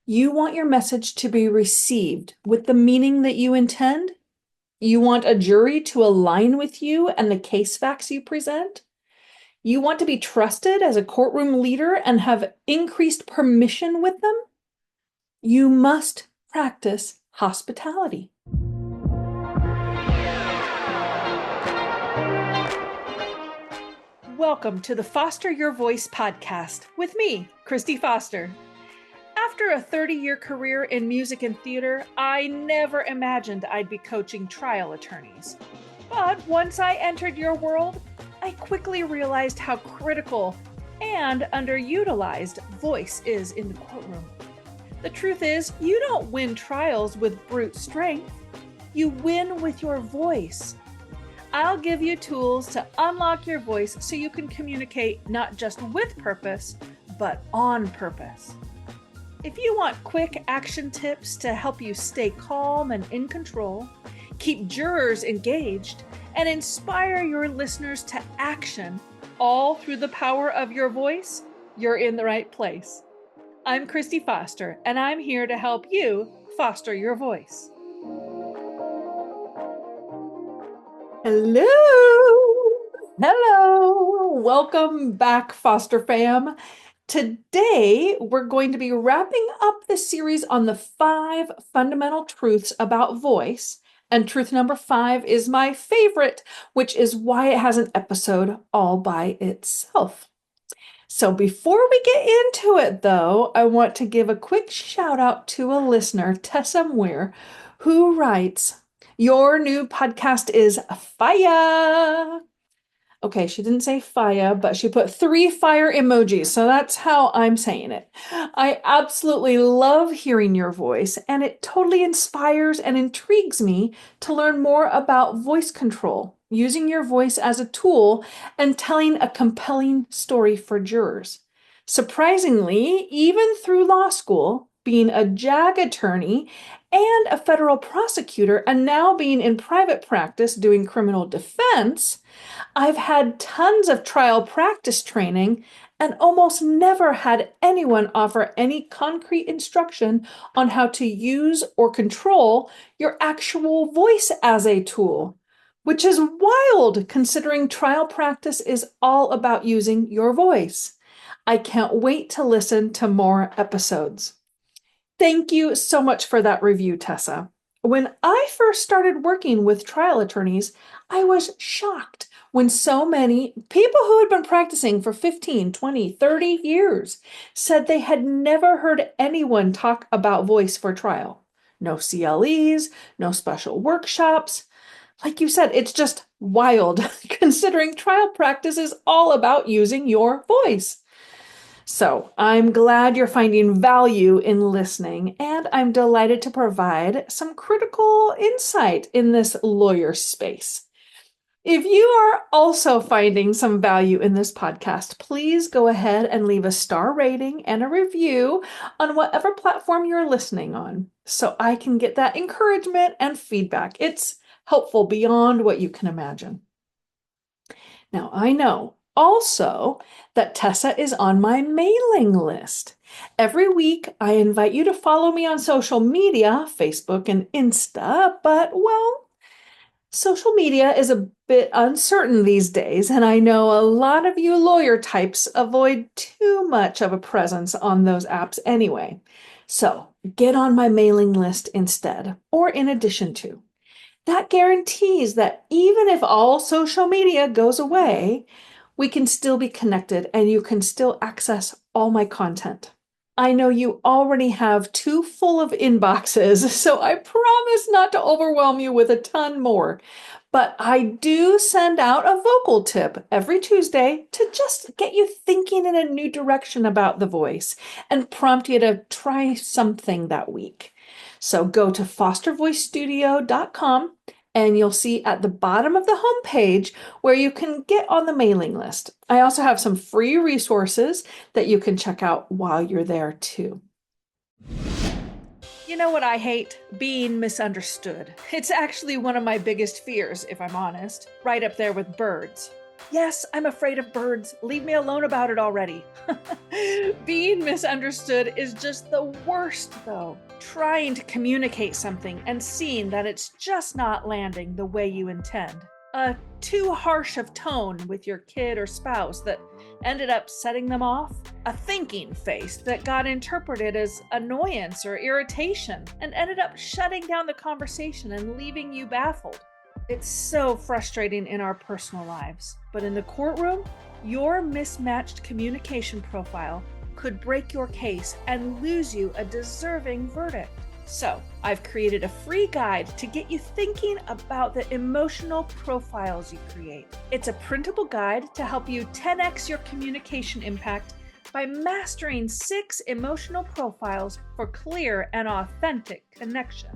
You want your message to be received with the meaning that you intend. You want a jury to align with you and the case facts you present. You want to be trusted as a courtroom leader and have increased permission with them. You must practice hospitality. Welcome to the Foster Your Voice podcast with me, Christy Foster. After a 30-year career in music and theater, I never imagined I'd be coaching trial attorneys. But once I entered your world, I quickly realized how critical and underutilized voice is in the courtroom. The truth is, you don't win trials with brute strength. You win with your voice. I'll give you tools to unlock your voice so you can communicate not just with purpose, but on purpose. If you want quick action tips to help you stay calm and in control, keep jurors engaged, and inspire your listeners to action, all through the power of your voice, you're in the right place. I'm Christy Foster, and I'm here to help you foster your voice. Hello. Welcome back, Foster fam. Today, we're going to be wrapping up the series on the 5 fundamental truths about voice. And truth number 5 is my favorite, which is why it has an episode all by itself. So before we get into it, though, I want to give a quick shout out to a listener, Tessa Muir, who writes, "Your new podcast is fire." Okay, she didn't say fire, but she put 3 fire emojis, so that's how I'm saying it. I absolutely love hearing your voice, and it totally inspires and intrigues me to learn more about voice control, using your voice as a tool and telling a compelling story for jurors. Surprisingly, even through law school, being a JAG attorney and a federal prosecutor, and now being in private practice doing criminal defense, I've had tons of trial practice training and almost never had anyone offer any concrete instruction on how to use or control your actual voice as a tool, which is wild considering trial practice is all about using your voice. I can't wait to listen to more episodes. Thank you so much for that review, Tessa. When I first started working with trial attorneys, I was shocked when so many people who had been practicing for 15, 20, 30 years said they had never heard anyone talk about voice for trial. No CLEs, no special workshops. Like you said, it's just wild considering trial practice is all about using your voice. So I'm glad you're finding value in listening, and I'm delighted to provide some critical insight in this lawyer space. If you are also finding some value in this podcast, please go ahead and leave a star rating and a review on whatever platform you're listening on, so I can get that encouragement and feedback. It's helpful beyond what you can imagine. Now, I know also that Tessa is on my mailing list. Every week, I invite you to follow me on social media, Facebook and Insta, but well, social media is a bit uncertain these days, and I know a lot of you lawyer types avoid too much of a presence on those apps anyway. So get on my mailing list instead, or in addition to. That guarantees that even if all social media goes away, we can still be connected and you can still access all my content. I know you already have 2 full of inboxes, so I promise not to overwhelm you with a ton more. But I do send out a vocal tip every Tuesday to just get you thinking in a new direction about the voice and prompt you to try something that week. So go to fostervoicestudio.com and you'll see at the bottom of the homepage where you can get on the mailing list. I also have some free resources that you can check out while you're there too. You know what I hate? Being misunderstood. It's actually one of my biggest fears, if I'm honest, right up there with birds. Yes, I'm afraid of birds. Leave me alone about it already. Being misunderstood is just the worst, though. Trying to communicate something and seeing that it's just not landing the way you intend. A too harsh of tone with your kid or spouse that ended up setting them off. A thinking face that got interpreted as annoyance or irritation and ended up shutting down the conversation and leaving you baffled. It's so frustrating in our personal lives, but in the courtroom, your mismatched communication profile could break your case and lose you a deserving verdict. So, I've created a free guide to get you thinking about the emotional profiles you create. It's a printable guide to help you 10x your communication impact by mastering 6 emotional profiles for clear and authentic connection.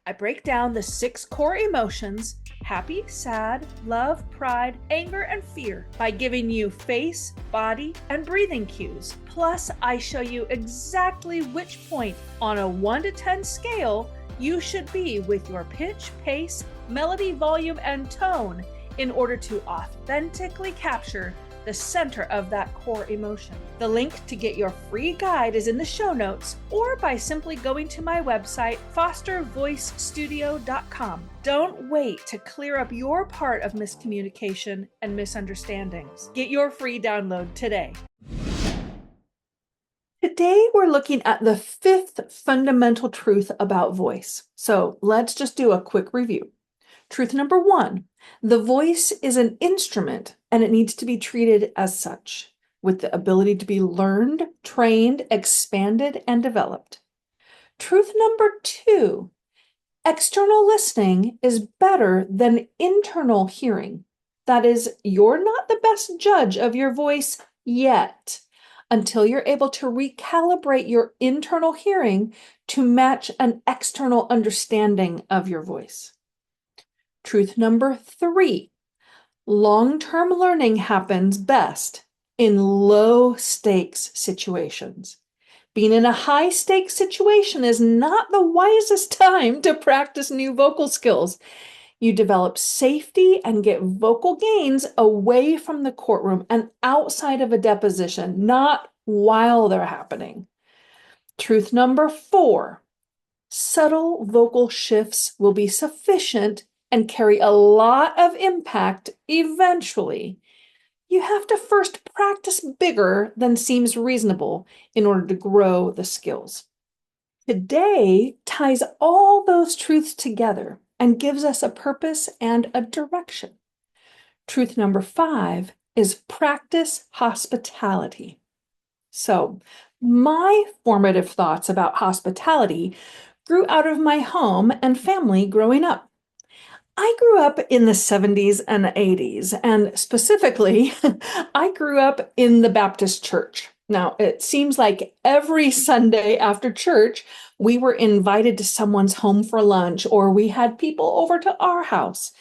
I break down the 6 core emotions: happy, sad, love, pride, anger, and fear by giving you face, body, and breathing cues. Plus, I show you exactly which point on a 1 to 10 scale you should be with your pitch, pace, melody, volume, and tone in order to authentically capture the center of that core emotion. The link to get your free guide is in the show notes or by simply going to my website, fostervoicestudio.com. Don't wait to clear up your part of miscommunication and misunderstandings. Get your free download today. Today, we're looking at the 5th fundamental truth about voice. So let's just do a quick review. Truth number 1, the voice is an instrument and it needs to be treated as such, with the ability to be learned, trained, expanded, and developed. Truth number 2, external listening is better than internal hearing. That is, you're not the best judge of your voice yet, until you're able to recalibrate your internal hearing to match an external understanding of your voice. Truth number 3, long-term learning happens best in low-stakes situations. Being in a high-stakes situation is not the wisest time to practice new vocal skills. You develop safety and get vocal gains away from the courtroom and outside of a deposition, not while they're happening. Truth number 4, subtle vocal shifts will be sufficient and carry a lot of impact eventually. You have to first practice bigger than seems reasonable in order to grow the skills. Today ties all those truths together and gives us a purpose and a direction. Truth number 5 is practice hospitality. So, my formative thoughts about hospitality grew out of my home and family growing up. I grew up in the 70s and 80s, and specifically, I grew up in the Baptist church. Now, it seems like every Sunday after church, we were invited to someone's home for lunch, or we had people over to our house.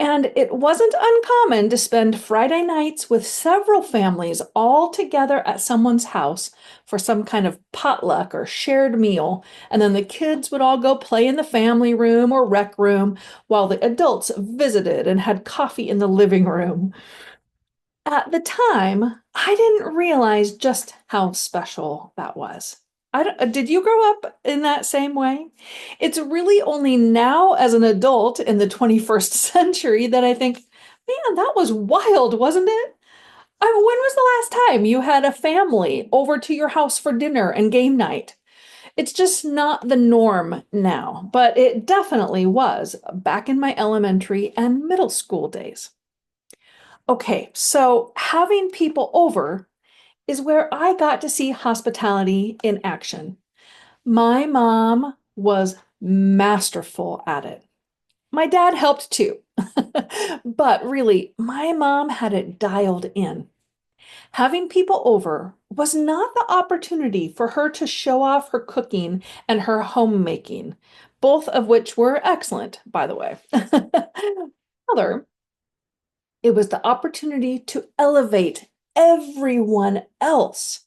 And it wasn't uncommon to spend Friday nights with several families all together at someone's house for some kind of potluck or shared meal. And then the kids would all go play in the family room or rec room while the adults visited and had coffee in the living room. At the time, I didn't realize just how special that was. Did you grow up in that same way? It's really only now as an adult in the 21st century that I think, man, that was wild, wasn't it? When was the last time you had a family over to your house for dinner and game night? It's just not the norm now, but it definitely was back in my elementary and middle school days. Okay, so having people over is where I got to see hospitality in action. My mom was masterful at it. My dad helped too. But really, my mom had it dialed in. Having people over was not the opportunity for her to show off her cooking and her homemaking, both of which were excellent, by the way. Rather, it was the opportunity to elevate everyone else.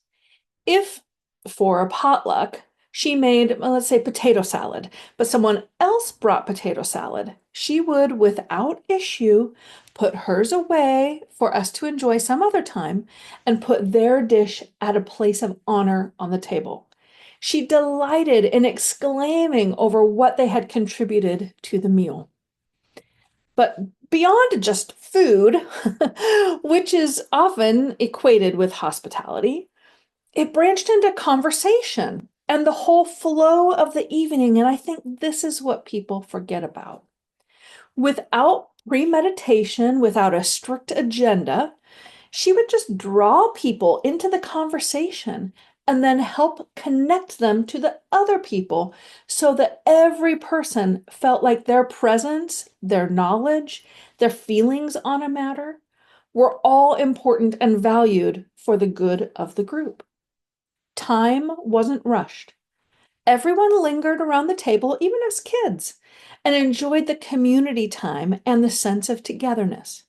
If, for a potluck, She made, well, let's say, potato salad, but someone else brought potato salad. She would, without issue, put hers away for us to enjoy some other time and put their dish at a place of honor on the table. She delighted in exclaiming over what they had contributed to the meal. But beyond just food, which is often equated with hospitality, it branched into conversation and the whole flow of the evening. And I think this is what people forget about. Without premeditation, without a strict agenda, she would just draw people into the conversation and then help connect them to the other people so that every person felt like their presence, their knowledge, their feelings on a matter were all important and valued for the good of the group. Time wasn't rushed. Everyone lingered around the table, even as kids, and enjoyed the community time and the sense of togetherness.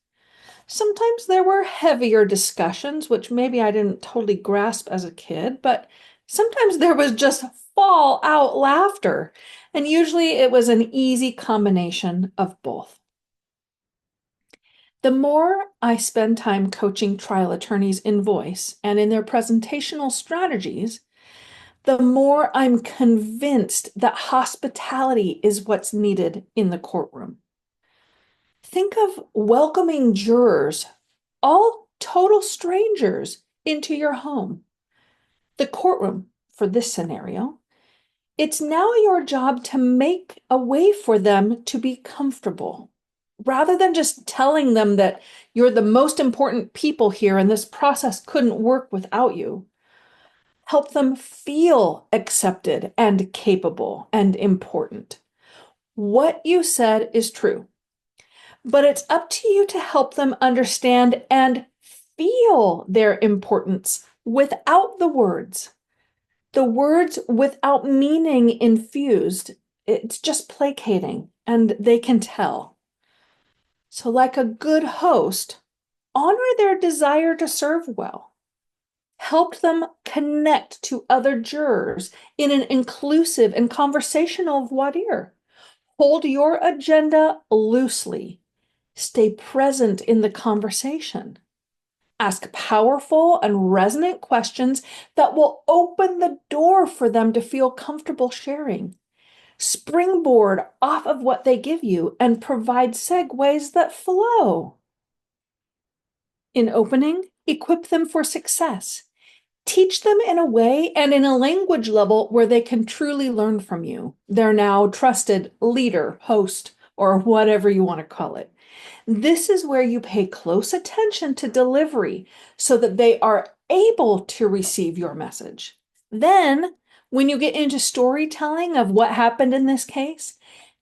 Sometimes there were heavier discussions, which maybe I didn't totally grasp as a kid, but sometimes there was just fall out laughter. And usually it was an easy combination of both. The more I spend time coaching trial attorneys in voice and in their presentational strategies, the more I'm convinced that hospitality is what's needed in the courtroom. Think of welcoming jurors, all total strangers, into your home. The courtroom, for this scenario, it's now your job to make a way for them to be comfortable. Rather than just telling them that you're the most important people here and this process couldn't work without you, help them feel accepted and capable and important. What you said is true, but it's up to you to help them understand and feel their importance without the words. The words without meaning infused, it's just placating, and they can tell. So, like a good host, honor their desire to serve well. Help them connect to other jurors in an inclusive and conversational voir dire. Hold your agenda loosely. Stay present in the conversation. Ask powerful and resonant questions that will open the door for them to feel comfortable sharing. Springboard off of what they give you and provide segues that flow. In opening, equip them for success. Teach them in a way and in a language level where they can truly learn from you. Their now trusted leader, host, or whatever you want to call it. This is where you pay close attention to delivery so that they are able to receive your message. Then, when you get into storytelling of what happened in this case,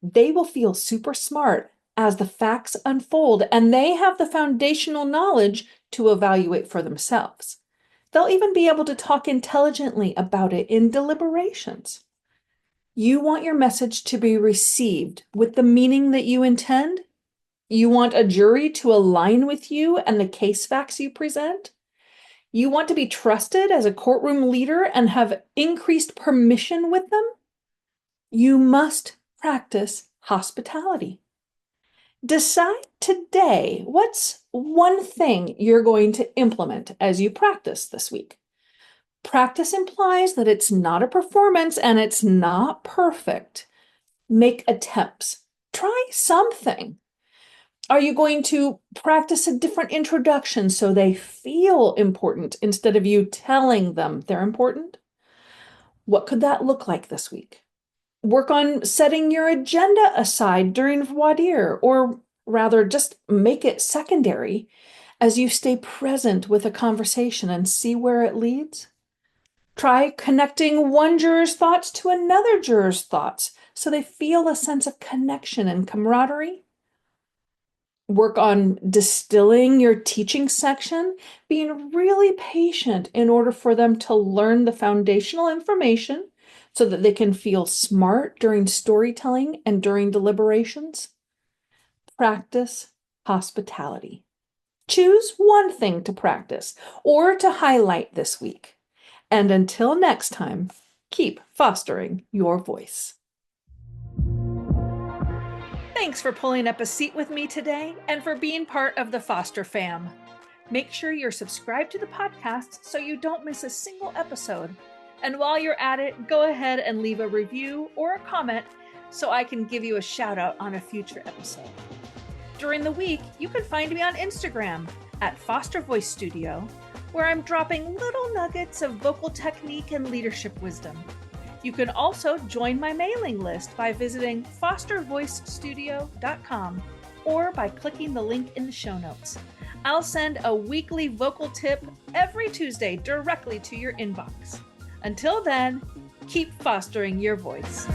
they will feel super smart as the facts unfold and they have the foundational knowledge to evaluate for themselves. They'll even be able to talk intelligently about it in deliberations. You want your message to be received with the meaning that you intend. You want a jury to align with you and the case facts you present. You want to be trusted as a courtroom leader and have increased permission with them. You must practice hospitality. Decide today what's one thing you're going to implement as you practice this week. Practice implies that it's not a performance and it's not perfect. Make attempts. Try something. Are you going to practice a different introduction so they feel important instead of you telling them they're important? What could that look like this week? Work on setting your agenda aside during voir dire, or rather just make it secondary as you stay present with a conversation and see where it leads. Try connecting one juror's thoughts to another juror's thoughts so they feel a sense of connection and camaraderie. Work on distilling your teaching section, being really patient in order for them to learn the foundational information so that they can feel smart during storytelling and during deliberations. Practice hospitality. Choose one thing to practice or to highlight this week. And until next time, Keep fostering your voice. Thanks for pulling up a seat with me today and for being part of the Foster fam. Make sure you're subscribed to the podcast so you don't miss a single episode. And while you're at it, go ahead and leave a review or a comment so I can give you a shout out on a future episode. During the week, you can find me on Instagram at Foster Voice Studio, where I'm dropping little nuggets of vocal technique and leadership wisdom. You can also join my mailing list by visiting fostervoicestudio.com or by clicking the link in the show notes. I'll send a weekly vocal tip every Tuesday directly to your inbox. Until then, keep fostering your voice.